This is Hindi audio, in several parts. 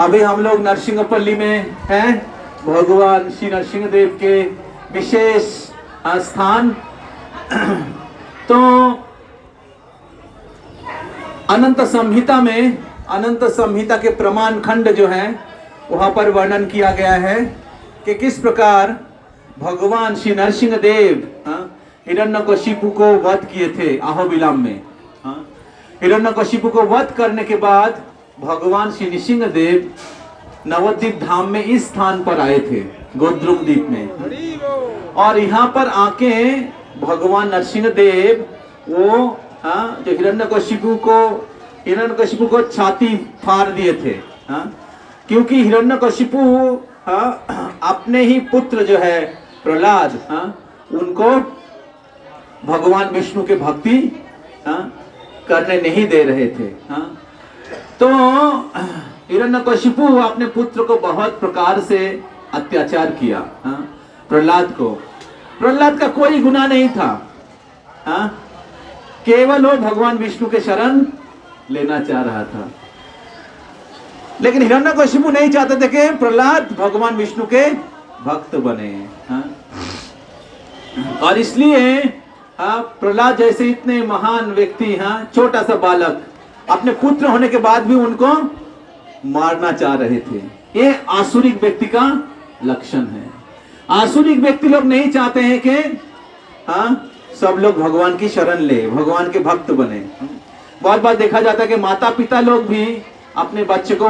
अभी हम लोग नरसिंहपल्ली में हैं, भगवान श्री नरसिंह देव के विशेष स्थान। तो अनंत संहिता में, अनंत संहिता के प्रमाण खंड जो है वहां पर वर्णन किया गया है कि किस प्रकार भगवान श्री नरसिंह देव हिरण्यकशिपु को वध किए थे अहोबिलम में। हिरण्यकशिपु को वध करने के बाद भगवान श्री नरसिंह देव नवद्वीप धाम में इस स्थान पर आए थे, गोद्रुम द्वीप में। और यहाँ पर आके भगवान नरसिंह देव वो जो हिरण्यकशिपु को छाती फाड़ दिए थे। क्योंकि हिरण्यकशिपु अपने ही पुत्र जो है प्रहलाद, उनको भगवान विष्णु के भक्ति करने नहीं दे रहे थे। तो हिरण्यकशिपु अपने पुत्र को बहुत प्रकार से अत्याचार किया। प्रहलाद को, प्रहलाद का कोई गुनाह नहीं था, केवल वो भगवान विष्णु के शरण लेना चाह रहा था। लेकिन हिरण्यकशिपु नहीं चाहते थे कि प्रहलाद भगवान विष्णु के भक्त बने। और इसलिए प्रहलाद जैसे इतने महान व्यक्ति, छोटा सा बालक अपने पुत्र होने के बाद भी उनको मारना चाह रहे थे। ये आसुरिक व्यक्ति का लक्षण है। आसुरिक व्यक्ति लोग नहीं चाहते हैं कि सब लोग भगवान की शरण ले, भगवान के भक्त बने। बहुत बार देखा जाता है कि माता पिता लोग भी अपने बच्चे को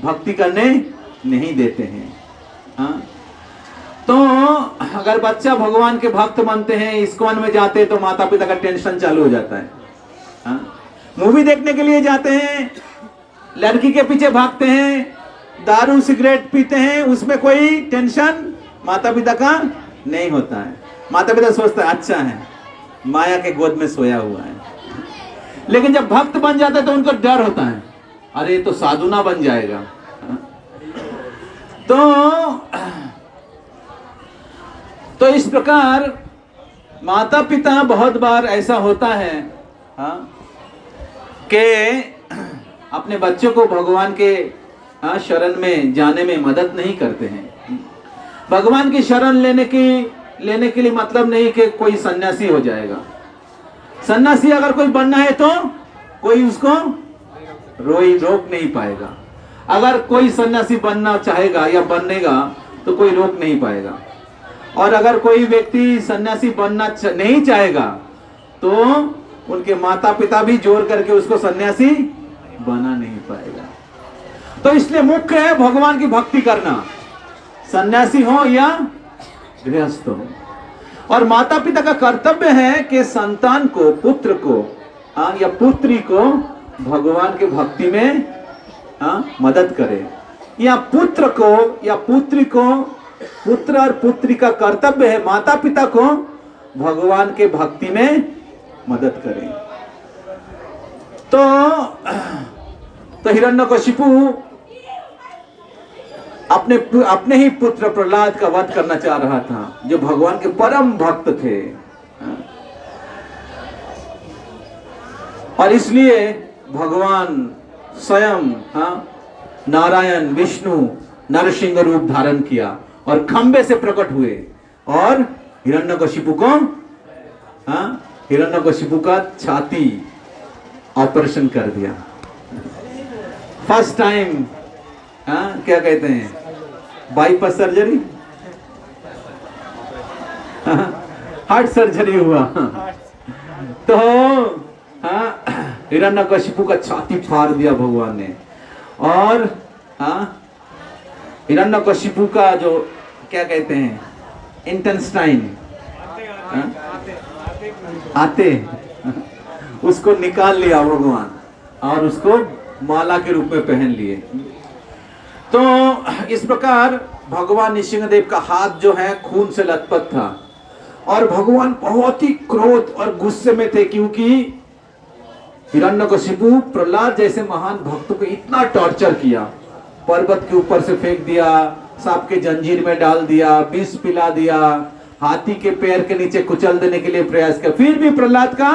भक्ति करने नहीं देते हैं। तो अगर बच्चा भगवान के भक्त बनते हैं, इस्कॉन में जाते हैं, तो माता पिता का टेंशन चालू हो जाता है। मूवी देखने के लिए जाते हैं, लड़की के पीछे भागते हैं, दारू सिगरेट पीते हैं, उसमें कोई टेंशन माता पिता का नहीं होता है। माता पिता सोचता है अच्छा है, माया के गोद में सोया हुआ है। लेकिन जब भक्त बन जाता है तो उनको डर होता है, अरे तो साधु ना बन जाएगा। तो इस प्रकार माता पिता बहुत बार ऐसा होता है कि अपने बच्चों को भगवान के शरण में जाने में मदद नहीं करते हैं। भगवान की शरण लेने के लिए मतलब नहीं कि कोई सन्यासी हो जाएगा। सन्यासी अगर कोई बनना है तो कोई उसको रोक नहीं पाएगा। अगर कोई सन्यासी बनना चाहेगा या बनेगा तो कोई रोक नहीं पाएगा। और अगर कोई व्यक्ति सन्यासी बनना नहीं चाहेगा तो उनके माता पिता भी जोर करके उसको सन्यासी बना नहीं पाएगा। तो इसलिए मुख्य है भगवान की भक्ति करना, सन्यासी हो या गृहस्थ हो। और माता पिता का कर्तव्य है कि संतान को, पुत्र को या पुत्री को भगवान के भक्ति में मदद करे। या पुत्र को या पुत्री को, पुत्र और पुत्री का कर्तव्य है माता पिता को भगवान के भक्ति में मदद करें। तो हिरण्यकशिपु अपने ही पुत्र प्रहलाद का वध करना चाह रहा था, जो भगवान के परम भक्त थे। और इसलिए भगवान स्वयं नारायण विष्णु नरसिंह रूप धारण किया और खंबे से प्रकट हुए और हिरण्यकशिपु का छाती ऑपरेशन कर दिया। फर्स्ट टाइम क्या कहते हैं, बाईपास सर्जरी, हार्ट सर्जरी हुआ। तो हिरण्यकशिपु का छाती फाड़ दिया भगवान ने। और हिरण्यकशिपु का जो क्या कहते हैं इंटेस्टाइन आते उसको निकाल लिया भगवान और उसको माला के रूप में पहन लिए। तो इस प्रकार भगवान नृसिंहदेव का हाथ जो है खून से लथपथ था और भगवान बहुत ही क्रोध और गुस्से में थे, क्योंकि हिरण्यकशिपु प्रहलाद जैसे महान भक्तों को इतना टॉर्चर किया, पर्वत के ऊपर से फेंक दिया, सांप के जंजीर में डाल दिया, विष पिला दिया, हाथी के पैर के नीचे कुचल देने के लिए प्रयास किया, फिर भी प्रहलाद का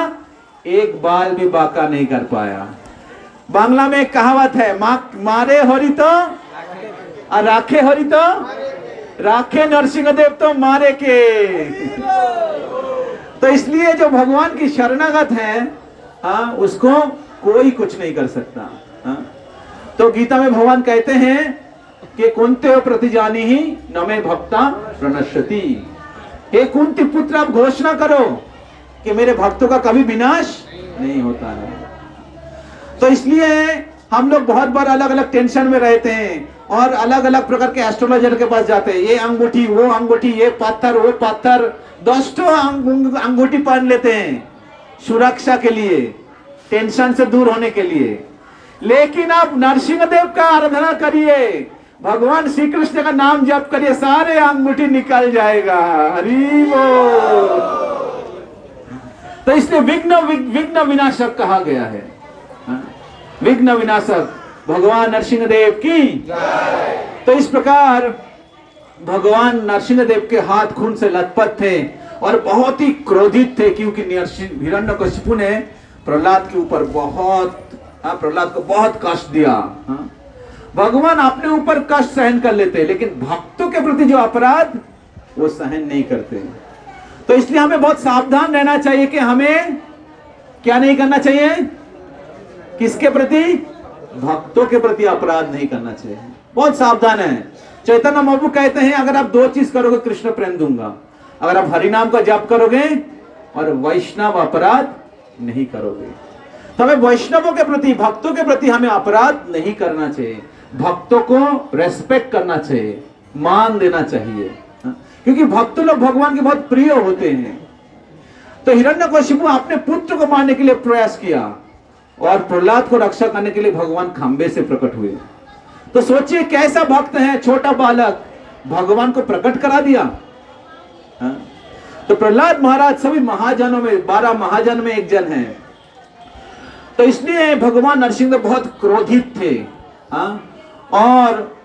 एक बाल भी बांका नहीं कर पाया। बांग्ला में एक कहावत है, मारे हरि तो और राखे हरि तो राखे नरसिंहदेव तो मारे के। तो इसलिए जो भगवान की शरणागत है, हाँ, उसको कोई कुछ नहीं कर सकता। हाँ? तो गीता में भगवान कहते हैं कि कुंते प्रतिजानी ही न मे भक्ता प्रणश्यति। हे कुंती पुत्र, आप घोषणा करो कि मेरे भक्तों का कभी विनाश नहीं होता है। तो इसलिए हम लोग बहुत बार अलग अलग टेंशन में रहते हैं और अलग अलग प्रकार के एस्ट्रोलॉजर के पास जाते हैं। ये अंगूठी, वो अंगूठी, ये पत्थर, वो पत्थर, 10 अंगूठी पहन लेते हैं सुरक्षा के लिए, टेंशन से दूर होने के लिए। लेकिन आप नरसिंहदेव का आराधना करिए, भगवान श्री कृष्ण का नाम जप करिए, सारे अंगूठी निकल जाएगा। हरि बोल। तो इसलिए विघ्न विनाशक कहा गया है। विघ्न विनाशक भगवान नरसिंहदेव की। तो इस प्रकार भगवान नरसिंहदेव के हाथ खून से लथपथ थे और बहुत ही क्रोधित थे, क्योंकि हिरण्यकशिपु ने प्रहलाद के ऊपर प्रहलाद को बहुत कष्ट दिया। भगवान अपने ऊपर कष्ट सहन कर लेते, लेकिन भक्तों के प्रति जो अपराध वो सहन नहीं करते। तो इसलिए हमें बहुत सावधान रहना चाहिए कि हमें क्या नहीं करना चाहिए, किसके प्रति, भक्तों के प्रति अपराध नहीं करना चाहिए। बहुत सावधान है। चैतन्य महाप्रभु कहते हैं, अगर आप 2 चीज करोगे कृष्ण प्रेम दूंगा, अगर आप हरि नाम का जप करोगे और वैष्णव अपराध नहीं करोगे। तो हमें वैष्णवों के प्रति, भक्तों के प्रति हमें अपराध नहीं करना चाहिए, भक्तों को रेस्पेक्ट करना चाहिए, मान देना चाहिए, क्योंकि भक्त लोग भगवान के बहुत प्रिय होते हैं। तो हिरण्यकशिपु अपने पुत्र को मारने के लिए प्रयास किया और प्रहलाद को रक्षा करने के लिए भगवान खंबे से प्रकट हुए। तो सोचिए कैसा भक्त है, छोटा बालक, भगवान को प्रकट करा दिया। तो प्रहलाद महाराज सभी महाजनों में, 12 महाजन में एक जन है। तो इसलिए भगवान नरसिंह बहुत क्रोधित थे। और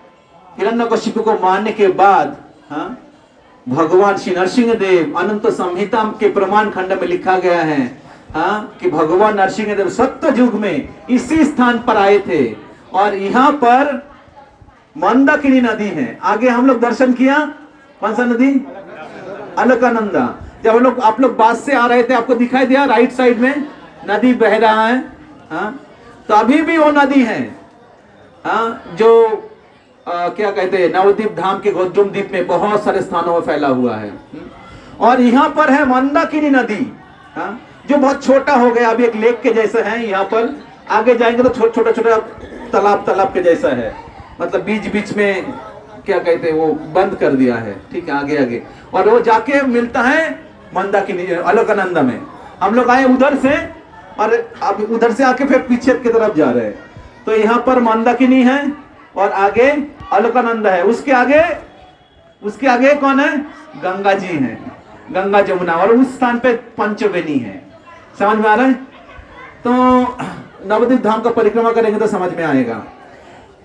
हिरण्यकशिपु को मारने के बाद भगवान श्री नरसिंह देव, अनंत संहिता के प्रमाण खंड में लिखा गया है कि भगवान नरसिंह देव सत्य युग में इसी स्थान पर आए थे। और यहाँ पर मंदाकिनी नदी है। आगे हम लोग दर्शन किया, कौन सा नदी, अलकनंदा। जब हम लोग, आप लोग बास से आ रहे थे, आपको दिखाई दिया राइट साइड में नदी बह रहा है। तो अभी भी वो नदी है जो क्या कहते हैं, नवद्वीप धाम के गोद्रुम द्वीप में बहुत सारे स्थानों में फैला हुआ है। और यहाँ पर है मंदाकिनी नदी, जो बहुत छोटा हो गया, अभी एक लेक के जैसा है। यहाँ पर आगे जाएंगे तो छोटा छोटा तालाब के जैसा है, मतलब बीच बीच में क्या कहते हैं वो बंद कर दिया है। ठीक है, आगे आगे, और वो जाके मिलता है मंदाकिनी अलकनंदा में। हम लोग आए उधर से और अब उधर से आके फिर पीछे की तरफ जा रहे हैं। तो यहाँ पर मंदाकिनी है और आगे अलकनंदा है। उसके आगे कौन है, गंगा जी है, गंगा जमुना। और उस स्थान पे पंचवेणी है। समझ में आ रहा है? तो नवद्वीप धाम का परिक्रमा करेंगे तो समझ में आएगा।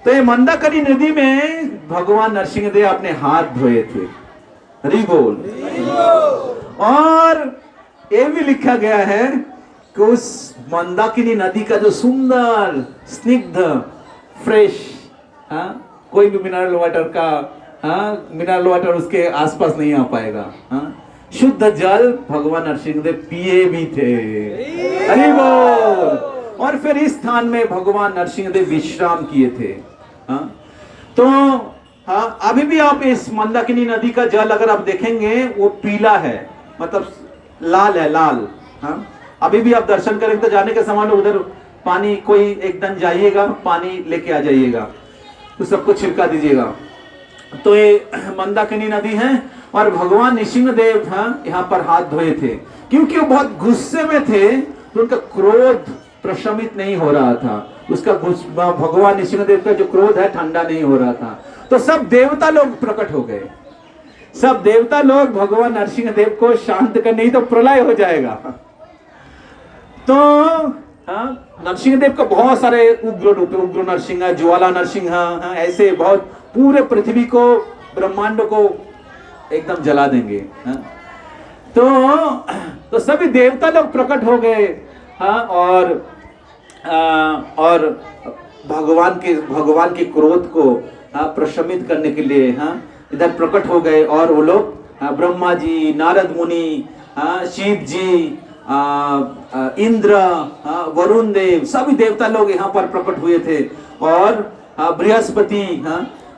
तो ये मंदाकिनी नदी में भगवान नरसिंह देव अपने हाथ धोए थे। हरि बोल। और ये भी लिखा गया है कि उस मंदाकिनी नदी का जो सुंदर स्निग्ध फ्रेश, कोई भी मिनरल वाटर उसके आसपास नहीं आ पाएगा। शुद्ध जल भगवान नरसिंह देव पिए भी थे। हरि बोल। और फिर इस स्थान में भगवान नरसिंह देव विश्राम किए थे। तो अभी भी आप इस मंदाकिनी नदी का जल अगर आप देखेंगे वो पीला है, मतलब लाल है, लाल। अभी भी आप दर्शन करेंगे तो जाने के समान उधर पानी, कोई एकदम जाइएगा, पानी लेके आ जाइएगा, तो सबको छिड़का दीजिएगा। तो ये मंदाकिनी नदी है और भगवान नरसिंह देव यहाँ पर हाथ धोए थे, क्योंकि वो बहुत गुस्से में थे। तो उनका क्रोध प्रशमित नहीं हो रहा था, उसका भगवान नरसिंह देव का जो क्रोध है ठंडा नहीं हो रहा था। तो सब देवता लोग प्रकट हो गए, सब देवता लोग भगवान नरसिंह देव को शांत कर, नहीं तो प्रलय हो जाएगा। तो नरसिंह देव का बहुत सारे उग्र रूप, उग्र नरसिंह, ज्वाला नरसिंह, ऐसे बहुत पूरे पृथ्वी को, ब्रह्मांड को एकदम जला देंगे। तो सभी देवता लोग प्रकट हो गए। और और भगवान के क्रोध को प्रशमित करने के लिए इधर प्रकट हो गए। और वो लोग ब्रह्मा जी, नारद मुनि, शिव जी, इंद्र, वरुण देव, सभी देवता लोग यहाँ पर प्रकट हुए थे। और बृहस्पति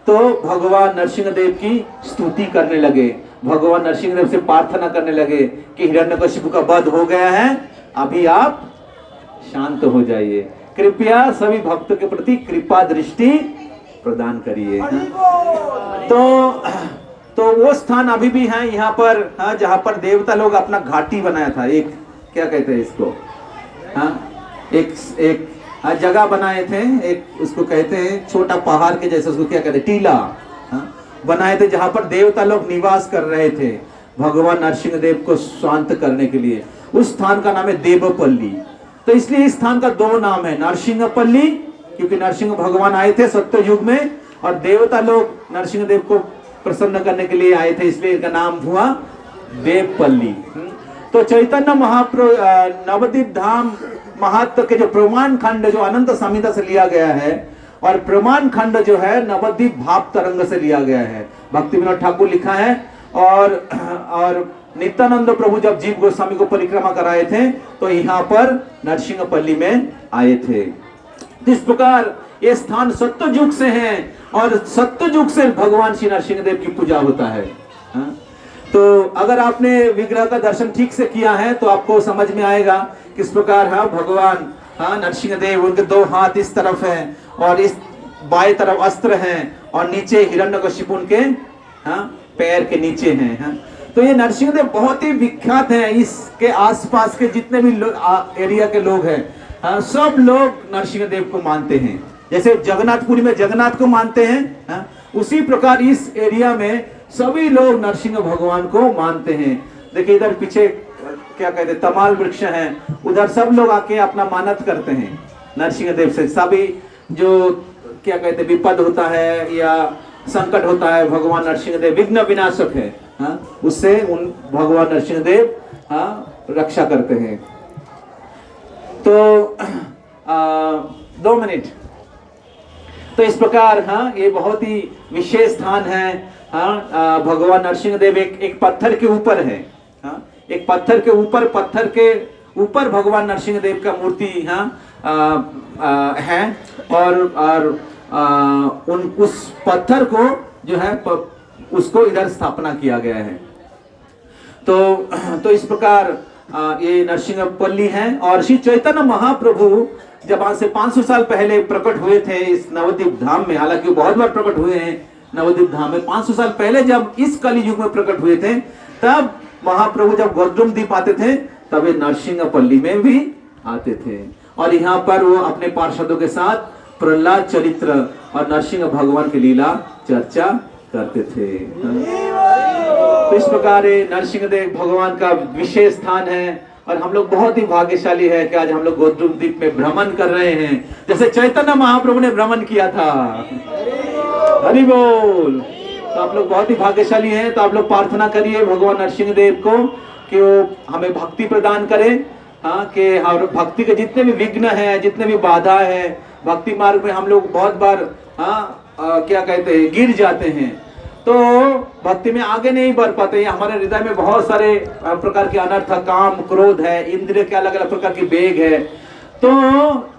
तो भगवान नरसिंह देव की स्तुति करने लगे, भगवान नरसिंह देव से प्रार्थना करने लगे कि हिरण्यकशिपु का वध हो गया है, अभी आप शांत हो जाइए, कृपया सभी भक्तों के प्रति कृपा दृष्टि प्रदान करिए। तो वो स्थान अभी भी है यहाँ पर, जहाँ पर देवता लोग अपना घाटी बनाया था, एक क्या कहते हैं इसको, एक जगह बनाए थे, एक उसको कहते हैं छोटा पहाड़ के जैसे, उसको क्या कहते हैं, टीला बनाए थे, जहाँ पर देवता लोग निवास कर रहे थे भगवान नरसिंह देव को शांत करने के लिए। उस स्थान का नाम है देवपल्ली। तो इसलिए इस स्थान का दो नाम है, नरसिंहपल्ली, क्योंकि नरसिंह भगवान आए थे सत्य युग में, और देवता लोग नरसिंह देव को प्रसन्न करने के लिए आए थे, इसलिए इनका नाम हुआ देवपल्ली। तो चैतन्य महाप्रभु नवद्वीप धाम महत्व के जो प्रमाण खंड जो अनंत संहिता से लिया गया है, और प्रमाण खंड जो है नवद्वीप भाव तरंग से लिया गया है, भक्ति विनोद ठाकुर लिखा है। और नित्यानंद प्रभु जब जीव गोस्वामी को परिक्रमा कराए थे तो यहाँ पर नरसिंहपल्ली में आए थे। इस प्रकार ये स्थान सत्ययुग से है, और सत्ययुग से भगवान श्री नरसिंह देव की पूजा होता है। तो अगर आपने विग्रह का दर्शन ठीक से किया है तो आपको समझ में आएगा किस प्रकार भगवान नरसिंह देव, उनके दो हाथ इस तरफ हैं और इस बाएं तरफ अस्त्र हैं, और नीचे हिरण्यकशिपु उनके पैर के नीचे हैं। तो ये नरसिंह देव बहुत ही विख्यात हैं। इसके आसपास के जितने भी एरिया के लोग हैं, सब लोग नरसिंह देव को मानते हैं। जैसे जगन्नाथपुरी में जगन्नाथ को मानते हैं, उसी प्रकार इस एरिया में सभी लोग नरसिंह भगवान को मानते हैं। देखिए इधर पीछे क्या कहते हैं, तमाल वृक्ष हैं, उधर सब लोग आके अपना मानत करते हैं नरसिंह देव से। सभी जो क्या कहते हैं विपद होता है या संकट होता है, भगवान नरसिंह देव विघ्न विनाशक है, उससे उन भगवान नरसिंह देव रक्षा करते हैं। तो 2 मिनट। तो इस प्रकार ये बहुत ही विशेष स्थान है। भगवान नरसिंह देव एक पत्थर के ऊपर है, एक पत्थर के ऊपर भगवान नरसिंह देव का मूर्ति है। और उस पत्थर को जो है उसको इधर स्थापना किया गया है। तो इस प्रकार ये नरसिंहपल्ली है। और श्री चैतन्य महाप्रभु जब आज से 500 साल पहले प्रकट हुए थे इस नवद्वीप धाम में, हालांकि बहुत बार प्रकट हुए हैं नवद्वीप धाम में, 500 साल पहले जब इस कली युग में प्रकट हुए थे, तब महाप्रभु जब गौतम द्वीप आते थे तब ये नरसिंहपल्ली में भी आते थे, और यहाँ पर वो अपने पार्षदों के साथ प्रहलाद चरित्र और नरसिंह भगवान की लीला चर्चा करते थे। तो इस प्रकार नरसिंह देव भगवान का विशेष स्थान है, और हम लोग बहुत ही भाग्यशाली है कि आज हम लोग गौतम द्वीप में भ्रमण कर रहे हैं, जैसे चैतन्य महाप्रभु ने भ्रमण किया था। हरि बोल। तो आप लोग बहुत ही भाग्यशाली हैं। तो आप लोग प्रार्थना करिए भगवान नरसिंह देव को कि वो हमें भक्ति प्रदान करें, कि हर भक्ति के जितने भी विघ्न है, जितने भी बाधा है, भक्ति मार्ग में हम लोग बहुत बार क्या कहते हैं गिर जाते हैं, तो भक्ति में आगे नहीं बढ़ पाते। हमारे हृदय में बहुत सारे प्रकार के अनर्थ, काम, क्रोध है, इंद्रिय के अलग अलग प्रकार की वेग है। तो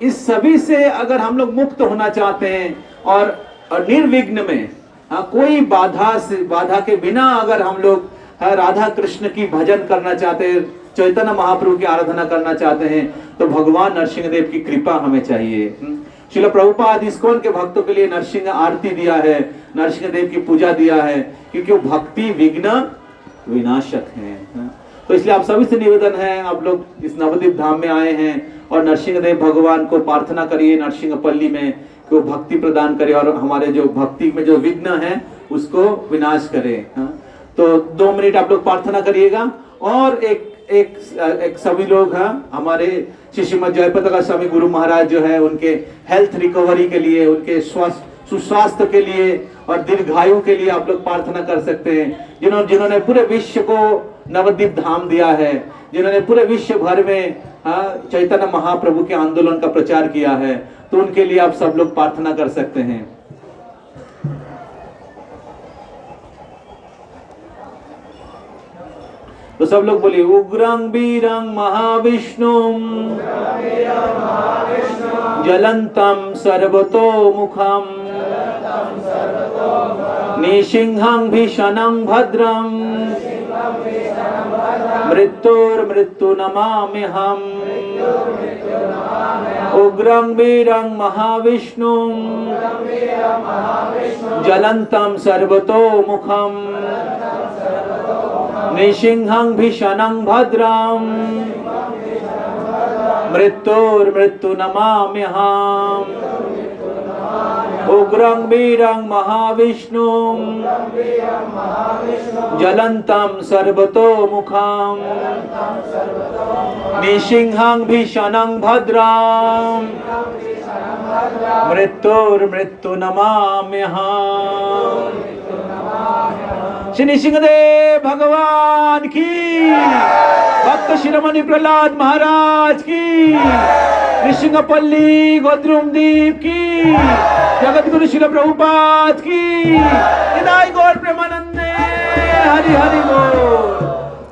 इस सभी से अगर हम लोग मुक्त होना चाहते हैं और निर्विघ्न में कोई बाधा के बिना अगर हम लोग राधा कृष्ण की भजन करना चाहते हैं, चैतन्य महाप्रभु की आराधना करना चाहते हैं, तो भगवान नरसिंह देव की कृपा हमें चाहिए। श्रील प्रभुपाद इस्कॉन के भक्तों के लिए नरसिंह आरती दिया है, नरसिंह देव की पूजा दिया है, क्योंकि वो भक्ति विघ्न विनाशक है। तो इसलिए आप सभी से निवेदन है, आप लोग इस नवद्वीप धाम में आए हैं और नरसिंह देव भगवान को प्रार्थना करिए नरसिंहपल्ली में कि वो भक्ति प्रदान करे और हमारे जो भक्ति में जो विघ्न है उसको विनाश करे। तो 2 मिनट आप लोग प्रार्थना करिएगा। और एक सभी लोग हमारे श्रीमद जयप्रकाश स्वामी गुरु महाराज जो है उनके हेल्थ रिकवरी के लिए, उनके सुस्वास्थ्य के लिए और दीर्घायु के लिए आप लोग प्रार्थना कर सकते हैं। जिन्होंने पूरे विश्व को नवद्वीप धाम दिया है, जिन्होंने पूरे विश्व भर में चैतन्य महाप्रभु के आंदोलन का प्रचार किया है, तो उनके लिए आप सब लोग प्रार्थना कर सकते हैं। तो सब लोग बोलिए, उग्रं वीरं महाविष्णुं ज्वलन्तं सर्वतोमुखं निसिंहं भीषणं भद्रं मृत्युर्मृत्युनमाम्यहम्। उग्रं वीरं महाविष्णुं ज्वलन्तं सर्वतोमुखं निसिंहं भीषणं भद्रं मृत्युर्मृत्युनमाम्यहम्। उग्रं वीरं महाविष्णुं ज्वलन्तं सर्वतोमुखं निसिंहं भीषणं भद्रं मृत्युर्मृत्युनमाम्यहम्। श्री नृसिंहदेव भगवान की, भक्त शिरोमणि प्रहलाद महाराज की, नृसिंहपल्ली गोद्रुमदीप की, जगत गुरु शिल प्रभुपाद की, निताई गौर प्रेमानंदे, हरि हरि बोल।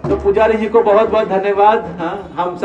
तो पुजारी जी को बहुत बहुत धन्यवाद। हम